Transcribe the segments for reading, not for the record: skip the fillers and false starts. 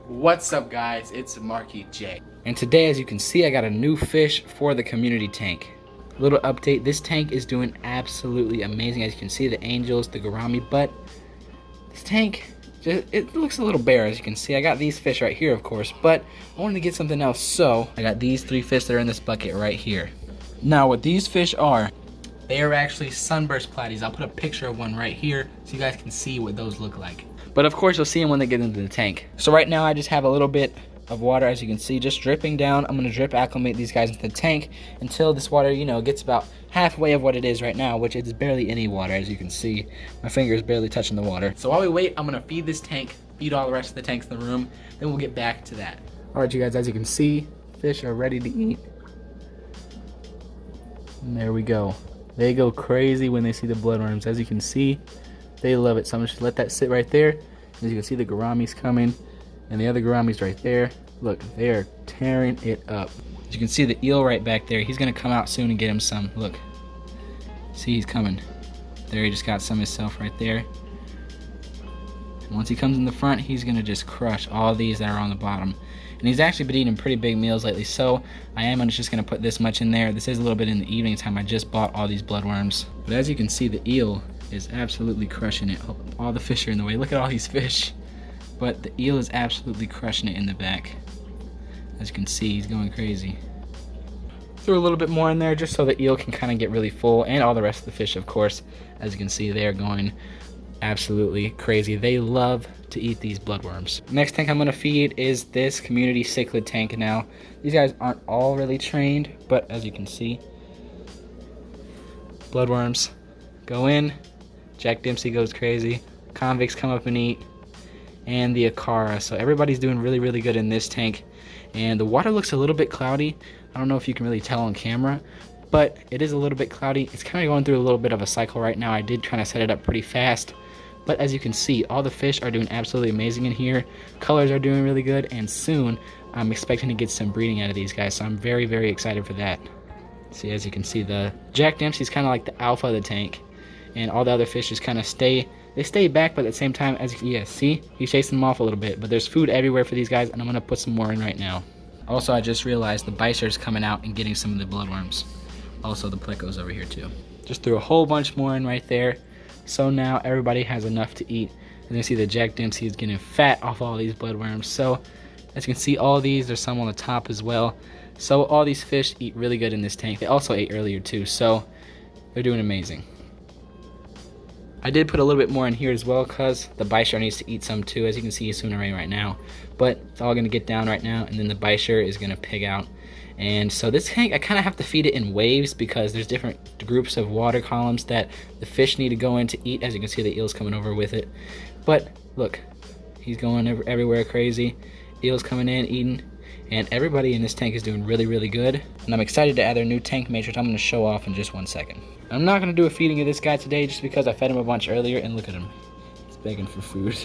What's up guys, it's Marky J. And today, as you can see, I got a new fish for the community tank. Little update, this tank is doing absolutely amazing. As you can see, the angels, the gourami, but this tank, it looks a little bare. As you can see, I got these fish right here, of course, but I wanted to get something else, so I got these 3 fish that are in this bucket right here. Now, what these fish are, they are actually sunburst platies. I'll put a picture of one right here so you guys can see what those look like. But of course, you'll see them when they get into the tank. So right now, I just have a little bit of water, as you can see, just dripping down. I'm gonna drip acclimate these guys into the tank until this water, you know, gets about halfway of what it is right now, which is barely any water. As you can see, my finger is barely touching the water. So while we wait, I'm gonna feed this tank, feed all the rest of the tanks in the room, then we'll get back to that. All right, you guys, as you can see, fish are ready to eat. And there we go. They go crazy when they see the bloodworms. As you can see, they love it. So I'm gonna just let that sit right there. As you can see, the gouramis coming, and the other gouramis right there. Look, they are tearing it up. As you can see, the eel right back there, he's gonna come out soon and get him some. Look, see, he's coming. There, he just got some himself right there. And once he comes in the front, he's gonna just crush all these that are on the bottom. And he's actually been eating pretty big meals lately, so I am just gonna put this much in there. This is a little bit in the evening time. I just bought all these bloodworms. But as you can see, the eel is absolutely crushing it. All the fish are in the way. Look at all these fish. But the eel is absolutely crushing it in the back. As you can see, he's going crazy. Threw a little bit more in there just so the eel can kind of get really full, and all the rest of the fish, of course. As you can see, they are going absolutely crazy. They love to eat these bloodworms. Next tank I'm gonna feed is this community cichlid tank. Now, these guys aren't all really trained, but as you can see, bloodworms go in, Jack Dempsey goes crazy, convicts come up and eat, and the Akara. So everybody's doing really, really good in this tank. And the water looks a little bit cloudy. I don't know if you can really tell on camera, but it is a little bit cloudy. It's kind of going through a little bit of a cycle right now. I did kind of set it up pretty fast. But as you can see, all the fish are doing absolutely amazing in here. Colors are doing really good, and soon I'm expecting to get some breeding out of these guys. So I'm very, very excited for that. See, as you can see, the Jack Dempsey's kind of like the alpha of the tank. And all the other fish just kind of stay back, but at the same time, as you can, yeah, see, he's chasing them off a little bit, but there's food everywhere for these guys, and I'm gonna put some more in right now. Also, I just realized the bicer's coming out and getting some of the bloodworms. Also, the plecos over here too. Just threw a whole bunch more in right there, so now everybody has enough to eat. And you see the Jack Dempsey is getting fat off all these bloodworms. So, as you can see, all these, there's some on the top as well. So all these fish eat really good in this tank. They also ate earlier too, so they're doing amazing. I did put a little bit more in here as well because the bicer needs to eat some too. As you can see, it's soon rain right now. But it's all going to get down right now, and then the bicer is going to pig out. And so this tank, I kind of have to feed it in waves because there's different groups of water columns that the fish need to go in to eat. As you can see, the eel's coming over with it. But look, he's going everywhere crazy. Eel's coming in, eating. And everybody in this tank is doing really, really good. And I'm excited to add their new tank mates, which I'm going to show off in just one second. I'm not going to do a feeding of this guy today just because I fed him a bunch earlier, and look at him. He's begging for food.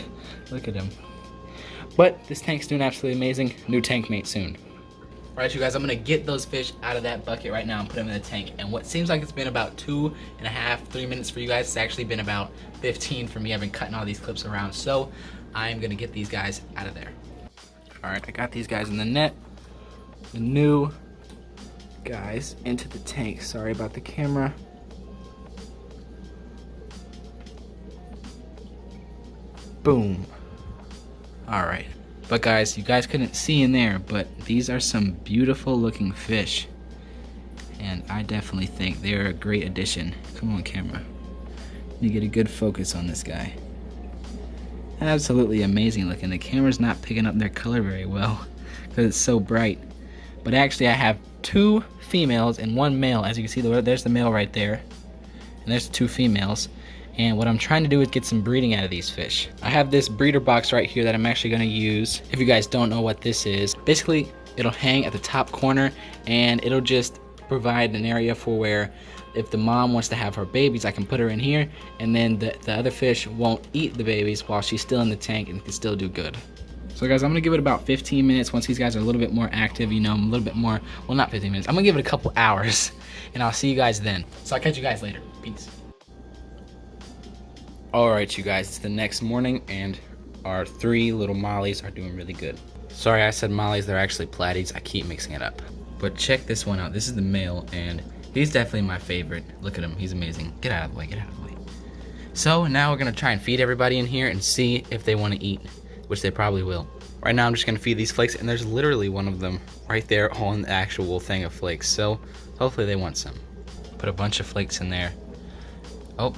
Look at him. But this tank's doing absolutely amazing. New tank mate soon. Alright, you guys, I'm going to get those fish out of that bucket right now and put them in the tank. And what seems like it's been about 2.5, 3 minutes for you guys, it's actually been about 15 for me. I've been cutting all these clips around. So I'm going to get these guys out of there. Alright, I got these guys in the net. The new guys into the tank. Sorry about the camera. Boom. Alright. But guys, you guys couldn't see in there, but these are some beautiful looking fish. And I definitely think they're a great addition. Come on, camera. You get a good focus on this guy. Absolutely amazing looking. The camera's not picking up their color very well because it's so bright. But actually I have 2 females and 1 male. As you can see, there's the male right there. And there's the 2 females. And what I'm trying to do is get some breeding out of these fish. I have this breeder box right here that I'm actually going to use. If you guys don't know what this is, basically it'll hang at the top corner and it'll just provide an area for where if the mom wants to have her babies, I can put her in here, and then the other fish won't eat the babies while she's still in the tank and can still do good. So guys, I'm gonna give it about 15 minutes once these guys are a little bit more active, you know, a little bit more, well, not 15 minutes. I'm gonna give it a couple hours and I'll see you guys then. So I'll catch you guys later. Peace. Alright, you guys, it's the next morning and our 3 little mollies are doing really good. Sorry, I said mollies, they're actually platies. I keep mixing it up. But check this one out. This is the male, and he's definitely my favorite. Look at him, he's amazing. Get out of the way, get out of the way. So now we're gonna try and feed everybody in here and see if they wanna eat, which they probably will. Right now I'm just gonna feed these flakes, and there's literally one of them right there on the actual thing of flakes. So hopefully they want some. Put a bunch of flakes in there. Oh,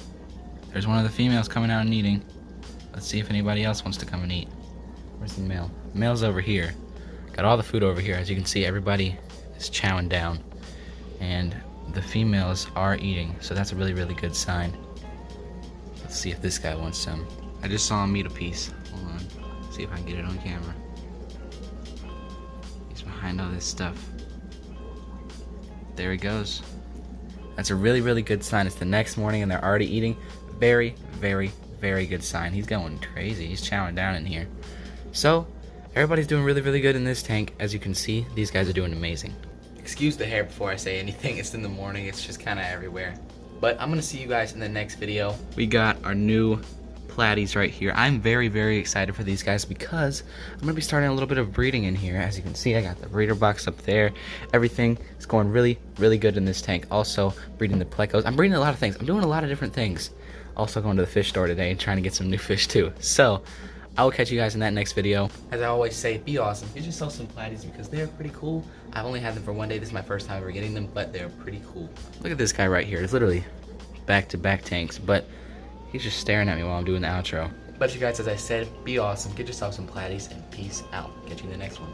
there's one of the females coming out and eating. Let's see if anybody else wants to come and eat. Where's the male? The male's over here. Got all the food over here. As you can see, everybody is chowing down. And the females are eating, so that's a really, really good sign. Let's see if this guy wants some. I just saw him eat a piece. Hold on. See if I can get it on camera. He's behind all this stuff. There he goes. That's a really, really good sign. It's the next morning and they're already eating. Very, very, very good sign. He's going crazy. He's chowing down in here. So, everybody's doing really, really good in this tank. As you can see, these guys are doing amazing. Excuse the hair before I say anything. It's in the morning. It's just kind of everywhere. But I'm going to see you guys in the next video. We got our new platies right here. I'm very, very excited for these guys because I'm going to be starting a little bit of breeding in here. As you can see, I got the breeder box up there. Everything is going really, really good in this tank. Also, breeding the plecos. I'm breeding a lot of things. I'm doing a lot of different things. Also going to the fish store today and trying to get some new fish too. So, I will catch you guys in that next video. As I always say, be awesome. Get yourself some platies because they're pretty cool. I've only had them for one day. This is my first time ever getting them, but they're pretty cool. Look at this guy right here. It's literally back-to-back tanks, but he's just staring at me while I'm doing the outro. But you guys, as I said, be awesome. Get yourself some platies and peace out. Catch you in the next one.